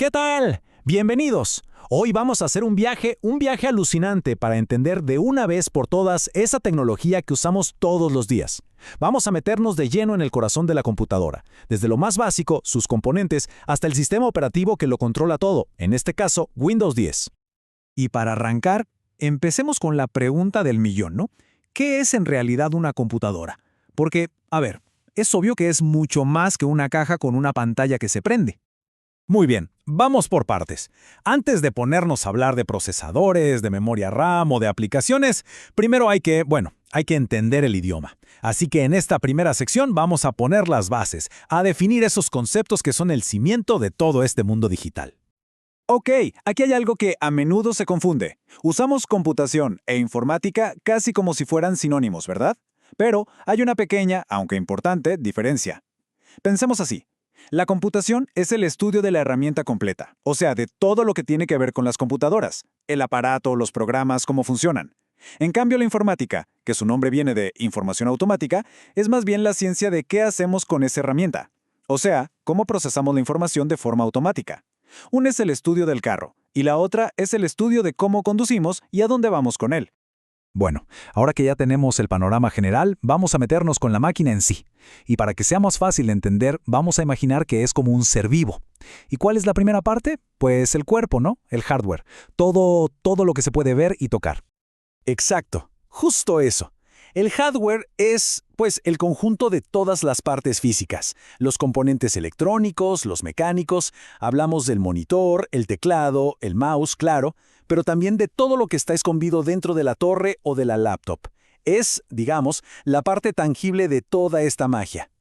¿Qué tal? Bienvenidos. Hoy vamos a hacer un viaje alucinante para entender de una vez por todas esa tecnología que usamos todos los días. Vamos a meternos de lleno en el corazón de la computadora, desde lo más básico, sus componentes, hasta el sistema operativo que lo controla todo, en este caso, Windows 10. Y para arrancar, empecemos con la pregunta del millón, ¿no? ¿Qué es en realidad una computadora? Porque, a ver, es obvio que es mucho más que una caja con una pantalla que se prende. Muy bien, vamos por partes. Antes de ponernos a hablar de procesadores, de memoria RAM o de aplicaciones, primero hay que entender el idioma. Así que en esta primera sección vamos a poner las bases, a definir esos conceptos que son el cimiento de todo este mundo digital. Ok, aquí hay algo que a menudo se confunde. Usamos computación e informática casi como si fueran sinónimos, ¿verdad? Pero hay una pequeña, aunque importante, diferencia. Pensemos así. La computación es el estudio de la herramienta completa, o sea, de todo lo que tiene que ver con las computadoras, el aparato, los programas, cómo funcionan. En cambio, la informática, que su nombre viene de información automática, es más bien la ciencia de qué hacemos con esa herramienta, o sea, cómo procesamos la información de forma automática. Una es el estudio del carro, y la otra es el estudio de cómo conducimos y a dónde vamos con él. Bueno, ahora que ya tenemos el panorama general, vamos a meternos con la máquina en sí. Y para que sea más fácil de entender, vamos a imaginar que es como un ser vivo. ¿Y cuál es la primera parte? Pues el cuerpo, ¿no? El hardware. Todo lo que se puede ver y tocar. Exacto, justo eso. El hardware es, pues, el conjunto de todas las partes físicas, los componentes electrónicos, los mecánicos, hablamos del monitor, el teclado, el mouse, claro, pero también de todo lo que está escondido dentro de la torre o de la laptop. Es, digamos, la parte tangible de toda esta magia.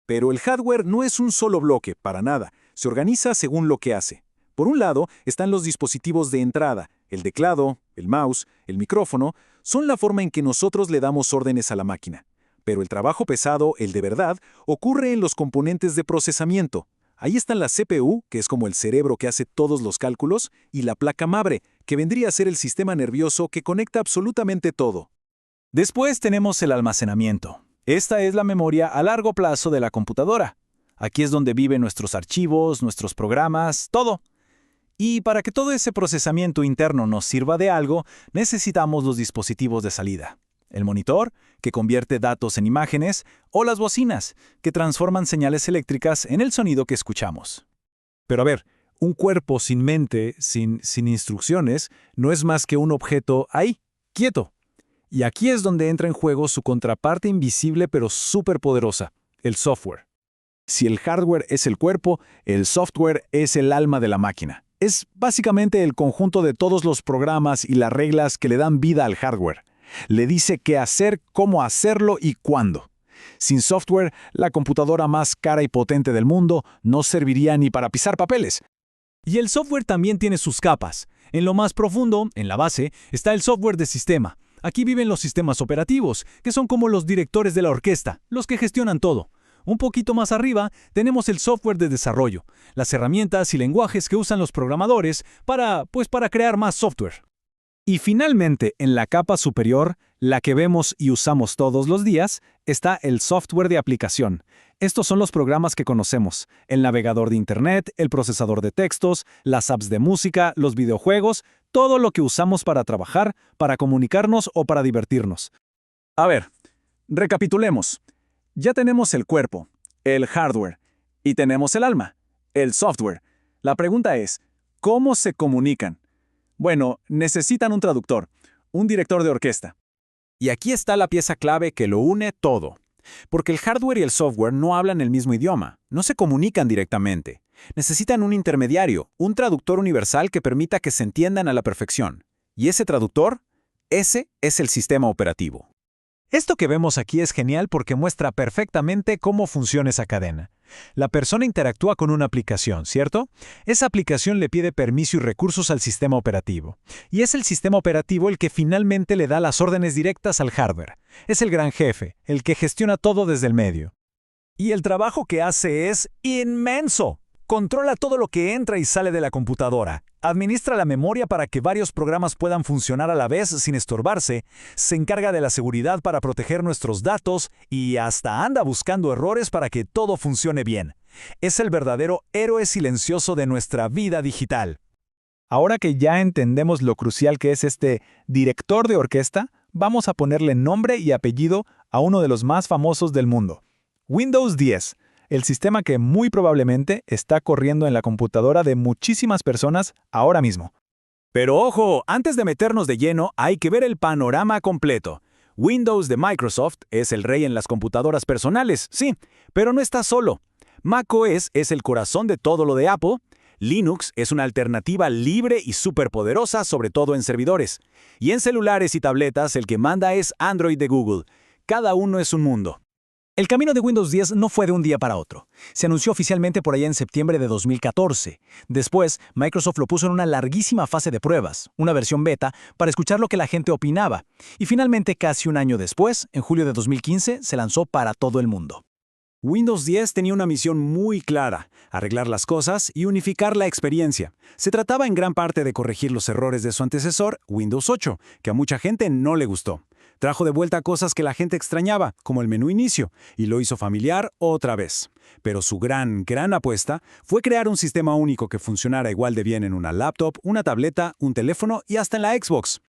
Pero el hardware no es un solo bloque, para nada. Se organiza según lo que hace. Por un lado están los dispositivos de entrada, el teclado, el mouse, el micrófono, son la forma en que nosotros le damos órdenes a la máquina. Pero el trabajo pesado, el de verdad, ocurre en los componentes de procesamiento. Ahí están la CPU, que es como el cerebro que hace todos los cálculos, y la placa madre, que vendría a ser el sistema nervioso que conecta absolutamente todo. Después tenemos el almacenamiento. Esta es la memoria a largo plazo de la computadora. Aquí es donde viven nuestros archivos, nuestros programas, todo. Y para que todo ese procesamiento interno nos sirva de algo, necesitamos los dispositivos de salida. El monitor, que convierte datos en imágenes, o las bocinas, que transforman señales eléctricas en el sonido que escuchamos. Pero a ver, un cuerpo sin mente, sin instrucciones, no es más que un objeto ahí, quieto. Y aquí es donde entra en juego su contraparte invisible pero súper poderosa, el software. Si el hardware es el cuerpo, el software es el alma de la máquina. Es básicamente el conjunto de todos los programas y las reglas que le dan vida al hardware. Le dice qué hacer, cómo hacerlo y cuándo. Sin software, la computadora más cara y potente del mundo no serviría ni para pisar papeles. Y el software también tiene sus capas. En lo más profundo, en la base, está el software de sistema. Aquí viven los sistemas operativos, que son como los directores de la orquesta, los que gestionan todo. Un poquito más arriba tenemos el software de desarrollo, las herramientas y lenguajes que usan los programadores para crear más software. Y finalmente, en la capa superior, la que vemos y usamos todos los días, está el software de aplicación. Estos son los programas que conocemos, el navegador de Internet, el procesador de textos, las apps de música, los videojuegos, todo lo que usamos para trabajar, para comunicarnos o para divertirnos. A ver, recapitulemos. Ya tenemos el cuerpo, el hardware, y tenemos el alma, el software. La pregunta es, ¿cómo se comunican? Bueno, necesitan un traductor, un director de orquesta. Y aquí está la pieza clave que lo une todo. Porque el hardware y el software no hablan el mismo idioma, no se comunican directamente. Necesitan un intermediario, un traductor universal que permita que se entiendan a la perfección. Y ese traductor, ese es el sistema operativo. Esto que vemos aquí es genial porque muestra perfectamente cómo funciona esa cadena. La persona interactúa con una aplicación, ¿cierto? Esa aplicación le pide permiso y recursos al sistema operativo. Y es el sistema operativo el que finalmente le da las órdenes directas al hardware. Es el gran jefe, el que gestiona todo desde el medio. Y el trabajo que hace es inmenso. Controla todo lo que entra y sale de la computadora. Administra la memoria para que varios programas puedan funcionar a la vez sin estorbarse. Se encarga de la seguridad para proteger nuestros datos y hasta anda buscando errores para que todo funcione bien. Es el verdadero héroe silencioso de nuestra vida digital. Ahora que ya entendemos lo crucial que es este director de orquesta, vamos a ponerle nombre y apellido a uno de los más famosos del mundo. Windows 10, el sistema que muy probablemente está corriendo en la computadora de muchísimas personas ahora mismo. Pero ojo, antes de meternos de lleno, hay que ver el panorama completo. Windows de Microsoft es el rey en las computadoras personales, sí, pero no está solo. macOS es el corazón de todo lo de Apple. Linux es una alternativa libre y superpoderosa, sobre todo en servidores. Y en celulares y tabletas el que manda es Android de Google. Cada uno es un mundo. El camino de Windows 10 no fue de un día para otro. Se anunció oficialmente por allá en septiembre de 2014. Después, Microsoft lo puso en una larguísima fase de pruebas, una versión beta, para escuchar lo que la gente opinaba. Y finalmente, casi un año después, en julio de 2015, se lanzó para todo el mundo. Windows 10 tenía una misión muy clara: arreglar las cosas y unificar la experiencia. Se trataba en gran parte de corregir los errores de su antecesor, Windows 8, que a mucha gente no le gustó. Trajo de vuelta cosas que la gente extrañaba, como el menú inicio, y lo hizo familiar otra vez. Pero su gran apuesta fue crear un sistema único que funcionara igual de bien en una laptop, una tableta, un teléfono y hasta en la Xbox.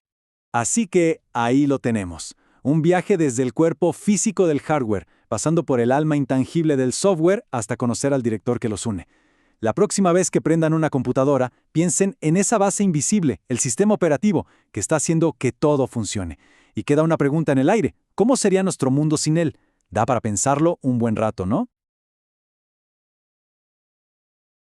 Así que ahí lo tenemos. Un viaje desde el cuerpo físico del hardware, pasando por el alma intangible del software hasta conocer al director que los une. La próxima vez que prendan una computadora, piensen en esa base invisible, el sistema operativo, que está haciendo que todo funcione. Y queda una pregunta en el aire: ¿cómo sería nuestro mundo sin él? Da para pensarlo un buen rato, ¿no?